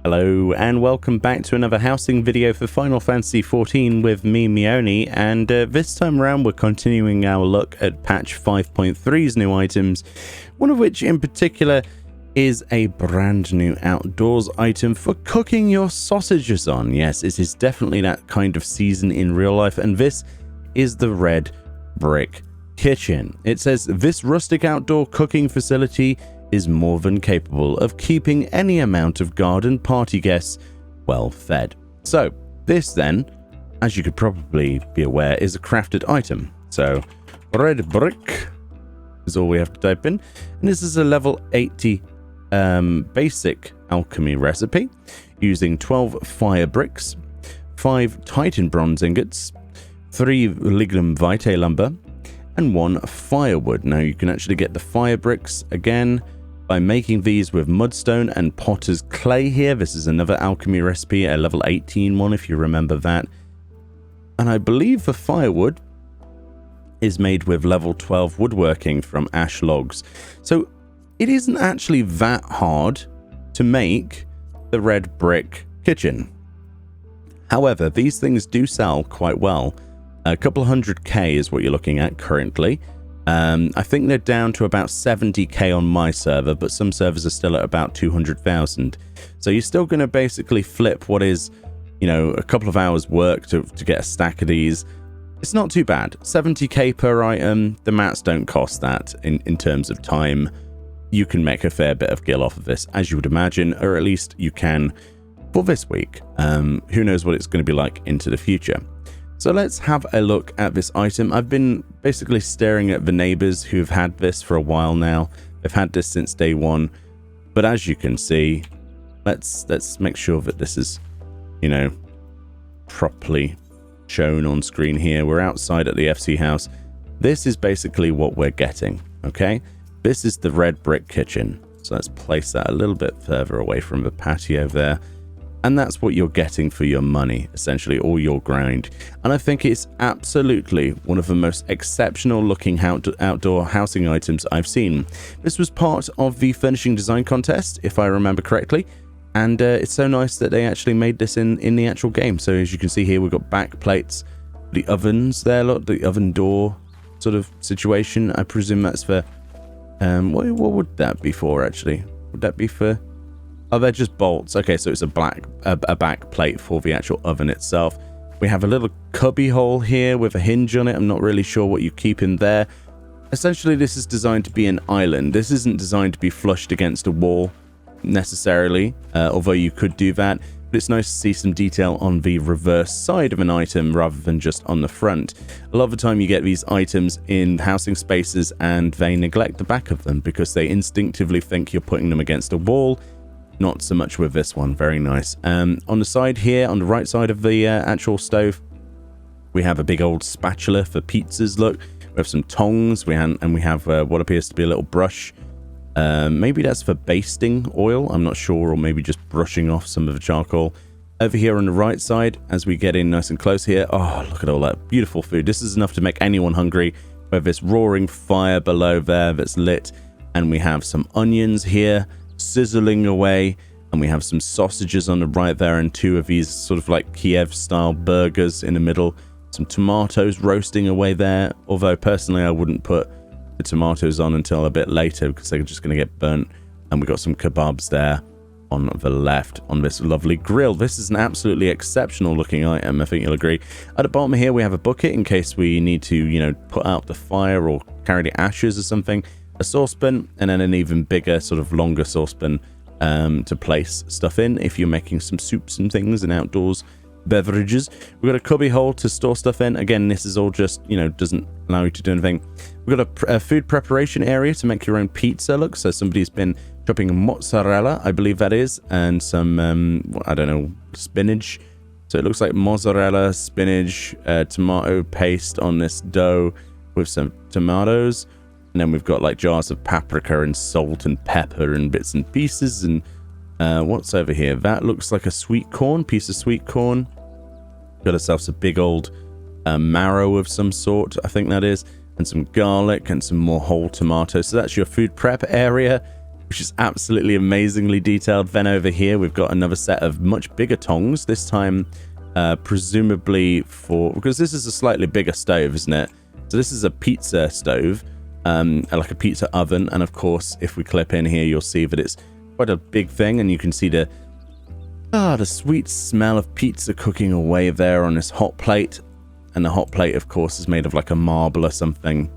Hello and welcome back to another housing video for Final Fantasy XIV with me, Meoni, and this time around we're continuing our look at patch 5.3's new items, one of which in particular is a brand new outdoors item for cooking your sausages on. Yes, it is definitely that kind of season in real life, and this is the red brick kitchen. It says this rustic outdoor cooking facility is more than capable of keeping any amount of garden party guests well fed. So this then, as you could probably be aware, is a crafted item. So red brick is all we have to type in, and this is a level 80 basic alchemy recipe using 12 fire bricks, 5 titan bronze ingots, 3 lignum vitae lumber, and 1 firewood. Now you can actually get the fire bricks again by making these with mudstone and potter's clay here. This is another alchemy recipe, a level 18 one if you remember that. And I believe the firewood is made with level 12 woodworking from ash logs. So it isn't actually that hard to make the red brick kitchen. However, these things do sell quite well. A couple 100k is what you're looking at currently. I think they're down to about 70k on my server, but some servers are still at about 200,000. So you're still going to basically flip what is, you know, a couple of hours work to get a stack of these. It's not too bad. 70k per item. The mats don't cost that in terms of time. You can make a fair bit of gil off of this, as you would imagine, or at least you can for this week. Who knows what it's going to be like into the future. So let's have a look at this item. I've been basically staring at the neighbors who've had this for a while now. They've had this since day one. But as you can see, let's make sure that this is, you know, properly shown on screen here. We're outside at the FC house. This is basically what we're getting, okay? This is the red brick kitchen. So let's place that a little bit further away from the patio there. And that's what you're getting for your money, essentially, or your grind. And I think it's absolutely one of the most exceptional looking outdoor housing items I've seen. This was part of the furnishing design contest, if I remember correctly. And it's so nice that they actually made this in the actual game. So as you can see here, we've got back plates, the ovens there, look, the oven door sort of situation. I presume that's for, what would that be for, actually? Would that be for... Oh, they're just bolts. Okay, so it's a back plate for the actual oven itself. We have a little cubby hole here with a hinge on it. I'm not really sure what you keep in there. Essentially, this is designed to be an island. This isn't designed to be flushed against a wall necessarily, although you could do that. But it's nice to see some detail on the reverse side of an item rather than just on the front. A lot of the time you get these items in housing spaces and they neglect the back of them because they instinctively think you're putting them against a wall. Not so much with this one. Very nice. On the side here, on the right side of the actual stove, we have a big old spatula for pizzas. Look, we have some tongs. We have what appears to be a little brush. Maybe that's for basting oil. I'm not sure, or maybe just brushing off some of the charcoal. Over here on the right side, as we get in nice and close here, oh, look at all that beautiful food. This is enough to make anyone hungry. We have this roaring fire below there that's lit, and we have some onions here sizzling away, and we have some sausages on the right there, and 2 of these sort of like Kiev style burgers in the middle. Some tomatoes roasting away there, although personally I wouldn't put the tomatoes on until a bit later because they're just going to get burnt. And we got some kebabs there on the left on this lovely grill. This is an absolutely exceptional looking item, I think you'll agree. At the bottom here we have a bucket in case we need to, you know, put out the fire or carry the ashes or something. A saucepan, and then an even bigger, sort of longer saucepan to place stuff in if you're making some soups and things and outdoors beverages. We've got a cubby hole to store stuff in. Again, this is all just, you know, doesn't allow you to do anything. We've got a food preparation area to make your own pizza. Look, so somebody's been chopping mozzarella, I believe that is, and some, I don't know, spinach. So it looks like mozzarella, spinach, tomato paste on this dough with some tomatoes. And then we've got like jars of paprika and salt and pepper and bits and pieces. And what's over here? That looks like a sweet corn, piece of sweet corn. Got ourselves a big old marrow of some sort, I think that is. And some garlic and some more whole tomatoes. So that's your food prep area. which is absolutely amazingly detailed. Then over here, we've got another set of much bigger tongs, this time presumably for, because this is a slightly bigger stove, isn't it? So this is a pizza stove, like a pizza oven. And of course, if we clip in here, you'll see that it's quite a big thing. And you can see the sweet smell of pizza cooking away there on this hot plate. And the hot plate, of course, is made of like a marble or something,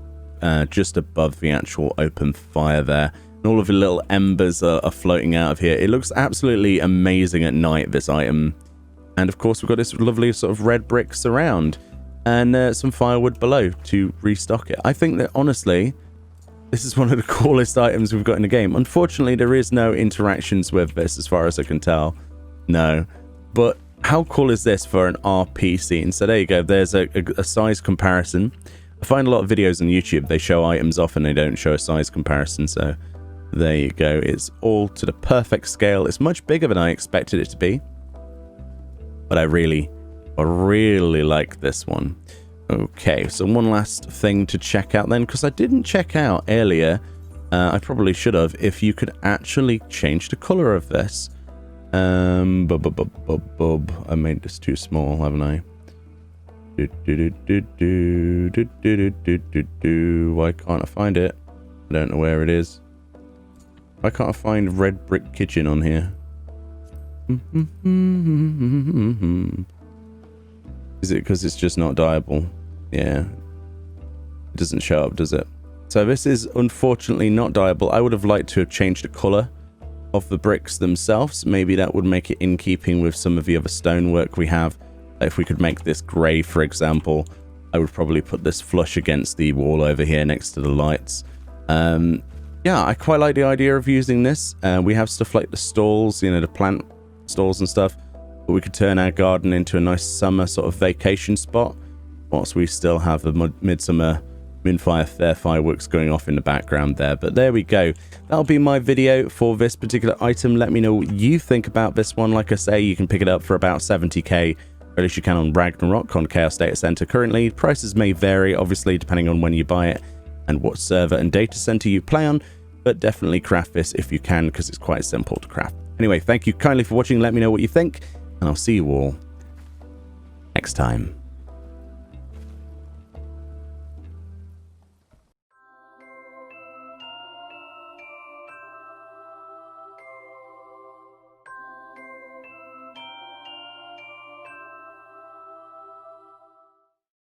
just above the actual open fire there. And all of the little embers are floating out of here. It looks absolutely amazing at night, this item. And of course, we've got this lovely sort of red brick surround and some firewood below to restock it. I think that, honestly, this is one of the coolest items we've got in the game. Unfortunately, there is no interactions with this as far as I can tell. No. But how cool is this for an RP scene? So there you go. There's a size comparison. I find a lot of videos on YouTube, they show items off and they don't show a size comparison. So there you go. It's all to the perfect scale. It's much bigger than I expected it to be. But I really like this one. Okay, so one last thing to check out then, because I didn't check out earlier, I probably should have, if you could actually change the color of this. I made this too small, haven't I? Why can't I find it? I don't know where it is. Why can't I find Red Brick Kitchen on here? Is it because it's just not dyeable? Yeah. It doesn't show up, does it? So this is unfortunately not dyeable. I would have liked to have changed the color of the bricks themselves. Maybe that would make it in keeping with some of the other stonework we have. If we could make this grey, for example, I would probably put this flush against the wall over here next to the lights. Yeah, I quite like the idea of using this. We have stuff like the stalls, you know, the plant stalls and stuff. But we could turn our garden into a nice summer sort of vacation spot, whilst we still have the midsummer moonfire fair fireworks going off in the background there. But there we go. That'll be my video for this particular item. Let me know what you think about this one. Like I say, you can pick it up for about 70k, or at least you can on Ragnarok on Chaos Data Center currently. Prices may vary, obviously, depending on when you buy it and what server and data center you play on, but definitely craft this if you can, because it's quite simple to craft. Anyway, thank you kindly for watching. Let me know what you think, and I'll see you all next time.